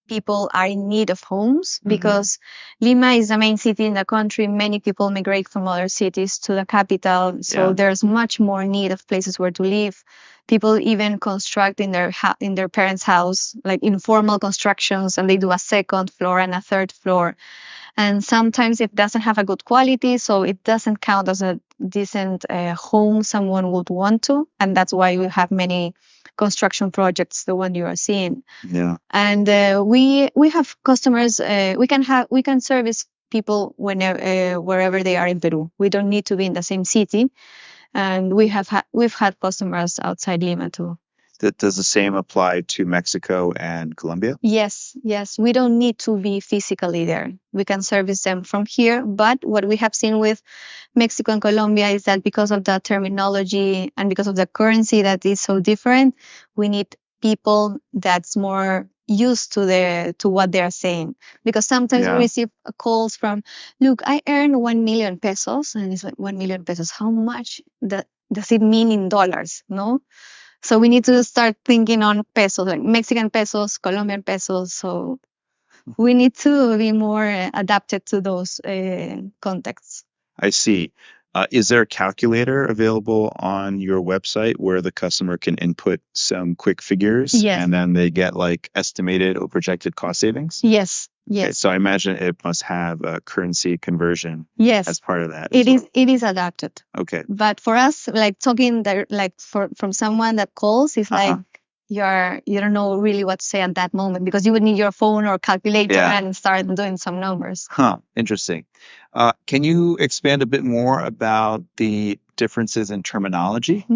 people are in need of homes because Lima is the main city in the country. Many people migrate from other cities to the capital, so Yeah. there's much more need of places where to live. People even construct in their parents' house, like informal constructions, and they do a second floor and a third floor. And sometimes it doesn't have a good quality, so it doesn't count as a decent home someone would want to, and that's why we have many construction projects, the one you are seeing. Yeah. And we have customers. We can service people whenever wherever they are in Peru. We don't need to be in the same city, and we've had customers outside Lima too. Does the same apply to Mexico and Colombia? Yes, yes. We don't need to be physically there. We can service them from here. But what we have seen with Mexico and Colombia is that because of the terminology and because of the currency that is so different, we need people that's more used to what they're saying. Because sometimes we Yeah. receive calls from, look, I earn 1 million pesos. And it's like, 1 million pesos. How much does it mean in dollars? No? So we need to start thinking on pesos, like Mexican pesos, Colombian pesos. So we need to be more adapted to those contexts. I see. Is there a calculator available on your website where the customer can input some quick figures Yes. and then they get like estimated or projected cost savings? Yes, Okay, yes, so I imagine it must have a currency conversion yes. as part of that. It is. It is adapted. Okay. But for us, like talking there, like from someone that calls, is like you don't know really what to say at that moment because you would need your phone or calculator Yeah. and start doing some numbers. Huh. Interesting. Can you expand a bit more about the differences in terminology?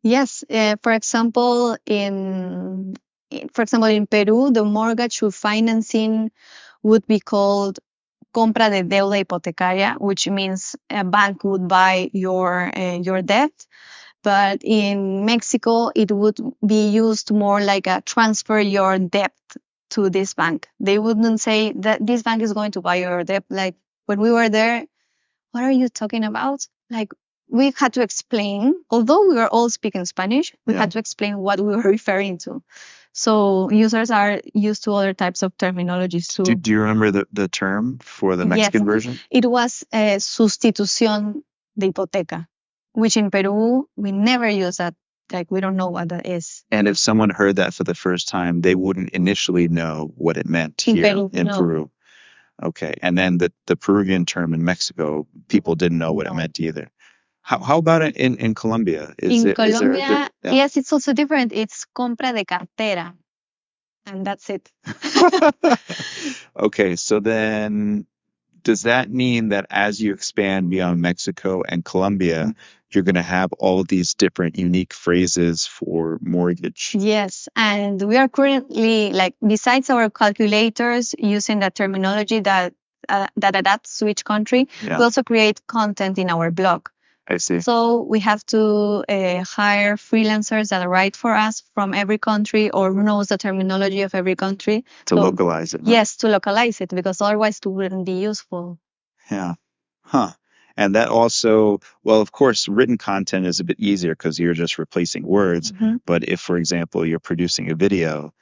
Yes. For example, in Peru, the mortgage or financing would be called compra de deuda hipotecaria, which means a bank would buy your debt. But in Mexico, it would be used more like a transfer your debt to this bank. They wouldn't say that this bank is going to buy your debt. Like when we were there, what are you talking about? Like we had to explain, although we were all speaking Spanish, we Yeah. had to explain what we were referring to. So users are used to other types of terminologies too. Do you remember the term for the Mexican version? It was sustitución de hipoteca, which in Peru, we never use that. Like, we don't know what that is. And if someone heard that for the first time, they wouldn't initially know what it meant In here Peru, in no. Peru. Okay. And then the Peruvian term in Mexico, people didn't know what it meant either. How about it in Colombia? In Colombia, yes, it's also different. It's compra de cartera. And that's it. Okay, so then does that mean that as you expand beyond Mexico and Colombia, you're going to have all of these different unique phrases for mortgage? Yes, and we are currently, like, besides our calculators using the terminology that adapts to each country, Yeah. we also create content in our blog. I see. So we have to hire freelancers that write for us from every country or knows the terminology of every country. To localize it. Huh? Yes, to localize it, because otherwise it wouldn't be useful. Yeah. Huh. And that also, well, of course, written content is a bit easier because you're just replacing words. But if, for example, you're producing a video,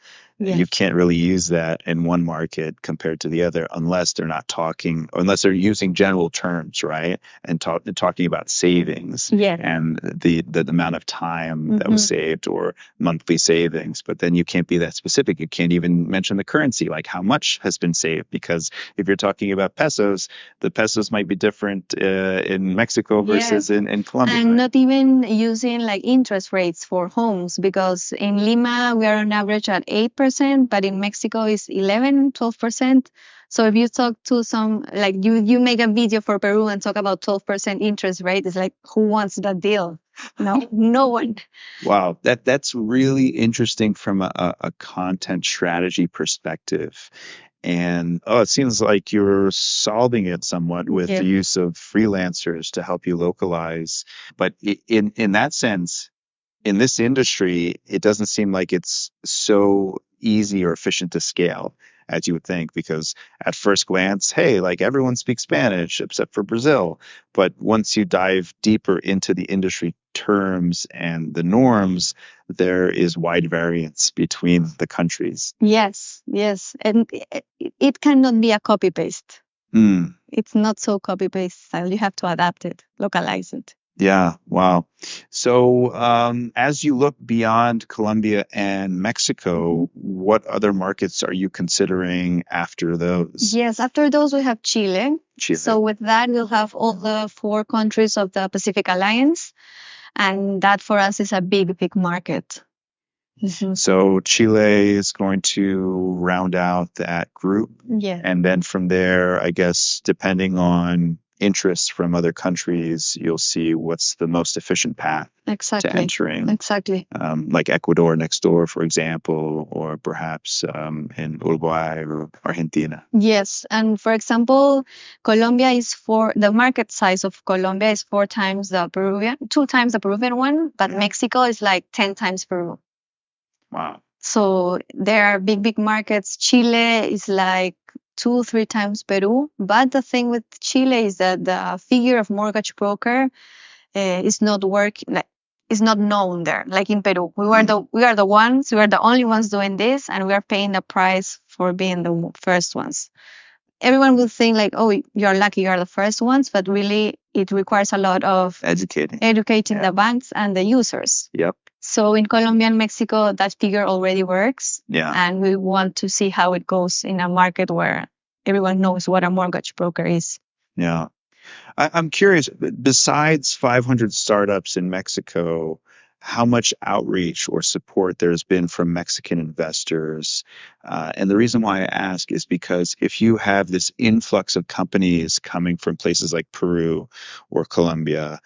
you can't really use that in one market compared to the other unless they're not talking, or unless they're using general terms, right? And talking about savings and the amount of time that was saved or monthly savings. But then you can't be that specific. You can't even mention the currency, like how much has been saved, because if you're talking about pesos, the pesos might be different in Mexico versus in Colombia. And not even using like interest rates for homes, because in Lima we are on average at 8%, but in Mexico it's 11, 12%. So if you talk to some, like you make a video for Peru and talk about 12% interest rate, it's like, who wants that deal? No, no one. Wow, that's really interesting from a content strategy perspective. And it seems like you're solving it somewhat with the use of freelancers to help you localize. But in that sense, in this industry, it doesn't seem like it's so easy or efficient to scale. as you would think, because at first glance, hey, like everyone speaks Spanish except for Brazil. But once you dive deeper into the industry terms and the norms, there is wide variance between the countries. Yes, yes. And it cannot be a copy paste. Mm. It's not so copy paste style. You have to adapt it, localize it. Yeah, wow. So, as you look beyond Colombia and Mexico, what other markets are you considering after those? Yes, after those we have Chile. Chile. So with that we'll have all the 4 countries of the Pacific Alliance, and that for us is a big, big market. So Chile is going to round out that group. Yeah. And then from there, I guess, depending on interest from other countries, you'll see what's the most efficient path Exactly. to entering. Exactly. Like Ecuador next door, for example, or perhaps in Uruguay or Argentina. Yes, and for example, Colombia is the market size of Colombia is 4 times the Peruvian, 2 times the Peruvian one, but Mexico is like 10 times Peru. Wow. So there are big, big markets. Chile is like 2, 3 times Peru. But the thing with Chile is that the figure of mortgage broker is not working. Is not known there. Like in Peru, we are the only ones doing this, and we are paying the price for being the first ones. Everyone will think like, oh, you're lucky, you're the first ones, but really it requires a lot of educating the banks and the users. Yep. So in Colombia and Mexico, that figure already works. Yeah. And we want to see how it goes in a market where everyone knows what a mortgage broker is. Yeah. I'm curious, besides 500 startups in Mexico, how much outreach or support there's been from Mexican investors. And the reason why I ask is because if you have this influx of companies coming from places like Peru or Colombia,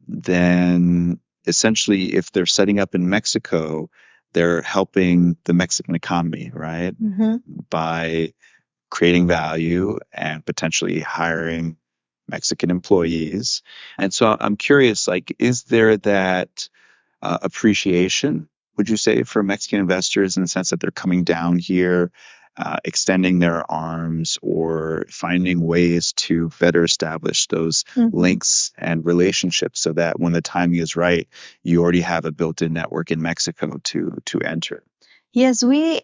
then essentially if they're setting up in Mexico, they're helping the Mexican economy, right? Mm-hmm. By creating value and potentially hiring Mexican employees. And so I'm curious, like, is there that appreciation, would you say, for Mexican investors in the sense that they're coming down here, extending their arms or finding ways to better establish those links and relationships so that when the timing is right, you already have a built-in network in Mexico to enter? Yes, we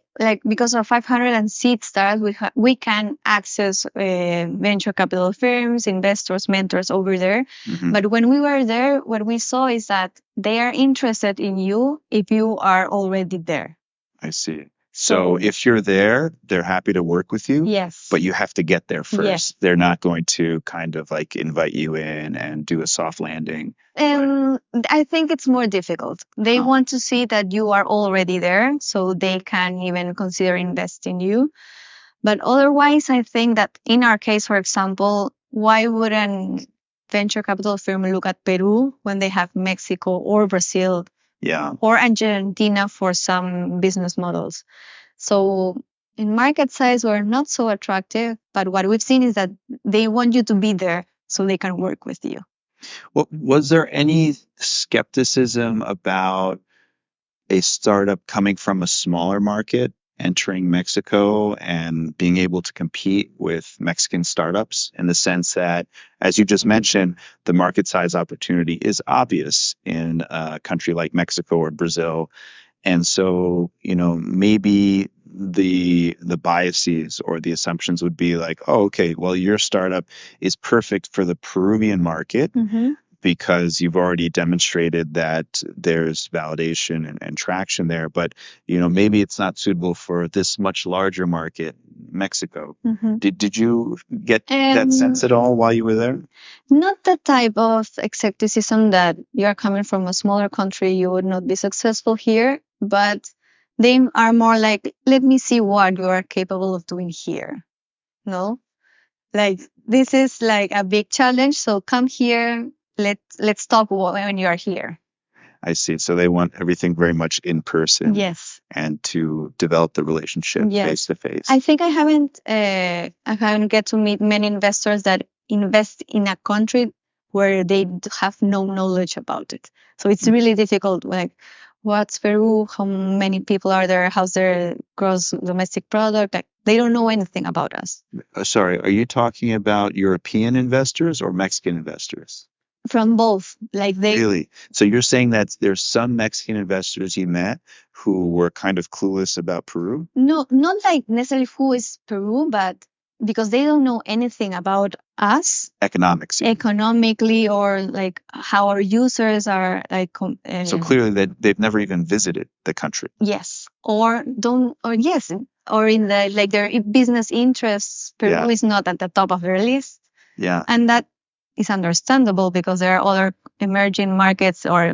because of 500 and seed stars, we can access venture capital firms, investors, mentors over there. Mm-hmm. But when we were there, what we saw is that they are interested in you if you are already there. I see. So if you're there, they're happy to work with you. Yes. But you have to get there first. Yes. They're not going to kind of like invite you in and do a soft landing. And I think it's more difficult. They want to see that you are already there so they can even consider investing in you. But otherwise, I think that in our case, for example, why wouldn't venture capital firm look at Peru when they have Mexico or Brazil? Yeah. Or Argentina for some business models. So in market size, we're not so attractive, but what we've seen is that they want you to be there so they can work with you. Well, was there any skepticism about a startup coming from a smaller market entering Mexico and being able to compete with Mexican startups, in the sense that, as you just mentioned, the market size opportunity is obvious in a country like Mexico or Brazil. And so, maybe the biases or the assumptions would be like, oh, okay, well, your startup is perfect for the Peruvian market. Mm-hmm. Because you've already demonstrated that there's validation and traction there. But, maybe it's not suitable for this much larger market, Mexico. Mm-hmm. Did you get that sense at all while you were there? Not the type of skepticism that you're coming from a smaller country, you would not be successful here. But they are more like, let me see what you are capable of doing here. No? Like, this is like a big challenge. So come here. Let's talk when you are here. I see. So they want everything very much in person. Yes. And to develop the relationship face to face. I think I haven't get to meet many investors that invest in a country where they have no knowledge about it. So it's really difficult. Like, what's Peru, how many people are there, how's their gross domestic product. Like, they don't know anything about us. Sorry, are you talking about European investors or Mexican investors? From both. Like they Really? So you're saying that there's some Mexican investors you met who were kind of clueless about Peru? no, not like necessarily who is Peru, but because they don't know anything about us Economics. economically, or like how our users are like So clearly they've never even visited the country. yes, or don't, or yes, or in the like their business interests, Peru Yeah. is not at the top of their list. Yeah. And that is understandable because there are other emerging markets or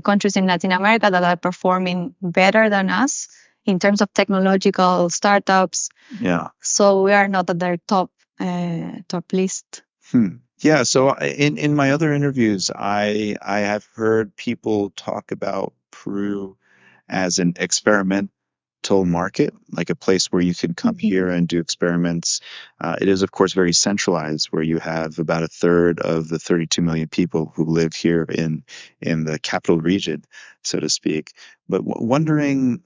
countries in Latin America that are performing better than us in terms of technological startups. Yeah. So we are not at their top list. Yeah. So in my other interviews, I have heard people talk about Peru as an experimental market, like a place where you can come here and do experiments. It is, of course, very centralized, where you have about a third of the 32 million people who live here in the capital region, so to speak. But wondering,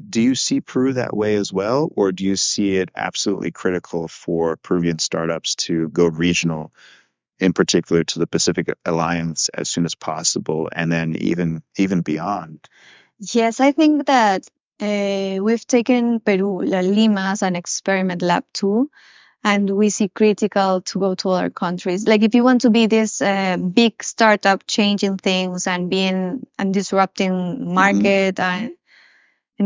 do you see Peru that way as well, or do you see it absolutely critical for Peruvian startups to go regional, in particular to the Pacific Alliance, as soon as possible, and then even beyond? Yes, I think that we've taken Peru, La Lima, as an experiment lab too, and we see critical to go to other countries. Like if you want to be this big startup changing things and being and disrupting market and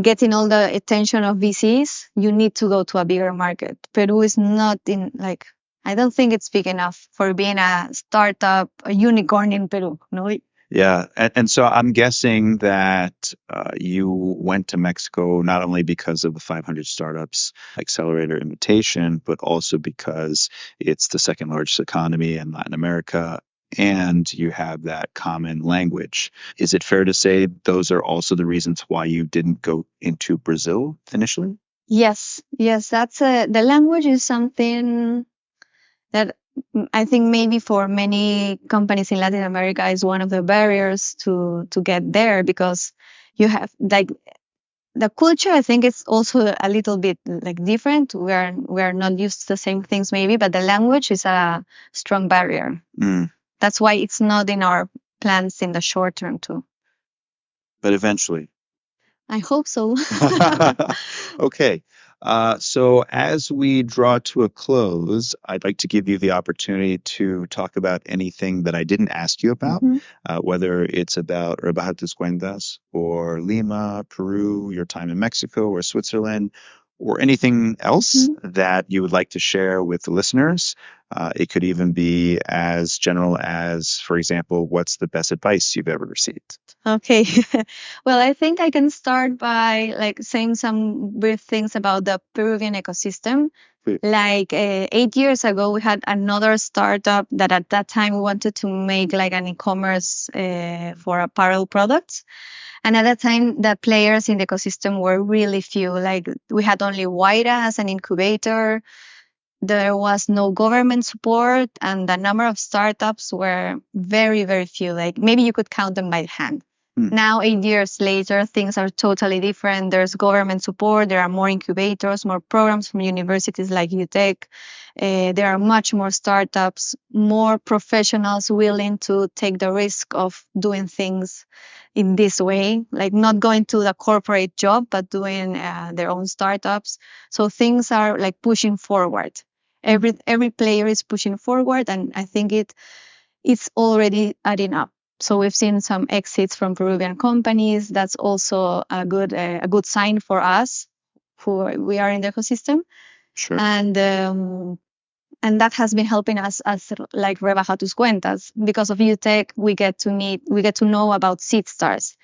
getting all the attention of VCs, you need to go to a bigger market. Peru is not in like, I don't think it's big enough for being a startup, a unicorn in Peru. No. Yeah, and so I'm guessing that you went to Mexico not only because of the 500 Startups Accelerator invitation, but also because it's the second largest economy in Latin America, and you have that common language. Is it fair to say those are also the reasons why you didn't go into Brazil initially? Yes, that's the language is something that I think maybe for many companies in Latin America is one of the barriers to get there, because you have like the culture. I think it's also a little bit like different. We are not used to the same things maybe, but the language is a strong barrier. That's why it's not in our plans in the short term too. But eventually. I hope so. Okay. So as we draw to a close, I'd like to give you the opportunity to talk about anything that I didn't ask you about, whether it's about Rebajas Cuentas or Lima, Peru, your time in Mexico or Switzerland, or anything else that you would like to share with the listeners. It could even be as general as, for example, what's the best advice you've ever received? Okay. Well, I think I can start by like saying some brief things about the Peruvian ecosystem. Like 8 years ago, we had another startup that at that time we wanted to make like an e-commerce for apparel products. And at that time, the players in the ecosystem were really few. Like we had only Huayra as an incubator. There was no government support, and the number of startups were very, very few. Like maybe you could count them by hand. Now, 8 years later, things are totally different. There's government support. There are more incubators, more programs from universities like UTech. There are much more startups, more professionals willing to take the risk of doing things in this way, like not going to the corporate job, but doing their own startups. So things are like pushing forward. Every player is pushing forward, and I think it's already adding up. So we've seen some exits from Peruvian companies. That's also a good sign for us, who we are in the ecosystem. Sure. And that has been helping us as like Rebajas Cuentas. Because of UTech, we get to know about seed stars.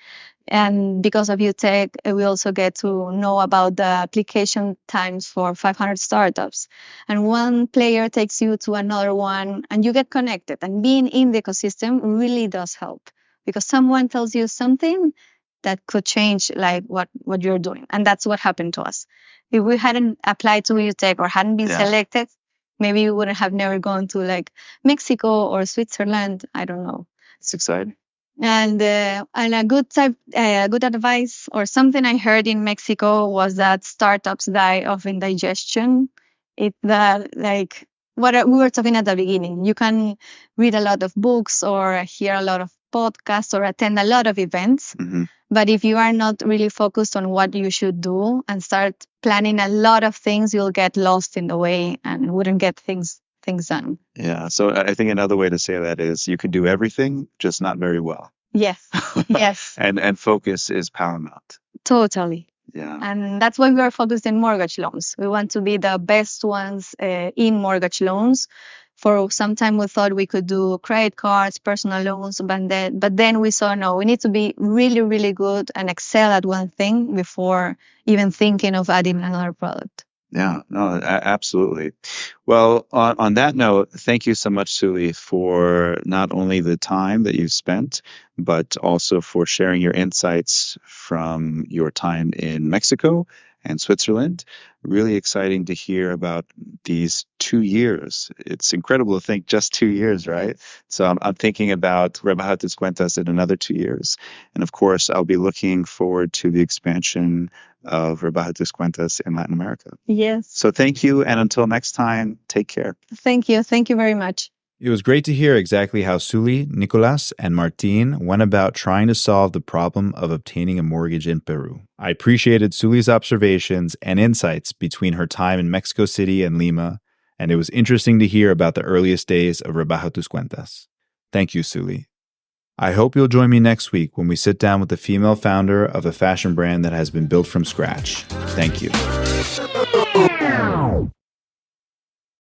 And because of UTech, we also get to know about the application times for 500 startups. And one player takes you to another one, and you get connected. And being in the ecosystem really does help, because someone tells you something that could change like what you're doing. And that's what happened to us. If we hadn't applied to UTech or hadn't been selected, maybe we would have never gone to like Mexico or Switzerland. I don't know. It's exciting. And a good advice or something I heard in Mexico was that startups die of indigestion. It's that like we were talking at the beginning. You can read a lot of books or hear a lot of podcasts or attend a lot of events. Mm-hmm. But if you are not really focused on what you should do and start planning a lot of things, you'll get lost in the way and wouldn't get things done. Yeah. So I think another way to say that is you can do everything, just not very well. Yes. Yes. And focus is paramount. Totally. Yeah. And that's why we are focused in mortgage loans. We want to be the best ones in mortgage loans. For some time, we thought we could do credit cards, personal loans, but then we saw, no, we need to be really, really good and excel at one thing before even thinking of adding another product. Yeah, no, absolutely. Well, on that note, thank you so much, Sully, for not only the time that you've spent, but also for sharing your insights from your time in Mexico and Switzerland. Really exciting to hear about these 2 years. It's incredible to think just 2 years, right? So I'm thinking about Rebaja Tus Cuentas in another 2 years. And of course, I'll be looking forward to the expansion of Rebaja Tus Cuentas in Latin America. Yes. So thank you. And until next time, take care. Thank you. Thank you very much. It was great to hear exactly how Sully, Nicolas, and Martin went about trying to solve the problem of obtaining a mortgage in Peru. I appreciated Sully's observations and insights between her time in Mexico City and Lima, and it was interesting to hear about the earliest days of Rebaja Tus Cuentas. Thank you, Sully. I hope you'll join me next week when we sit down with the female founder of a fashion brand that has been built from scratch. Thank you.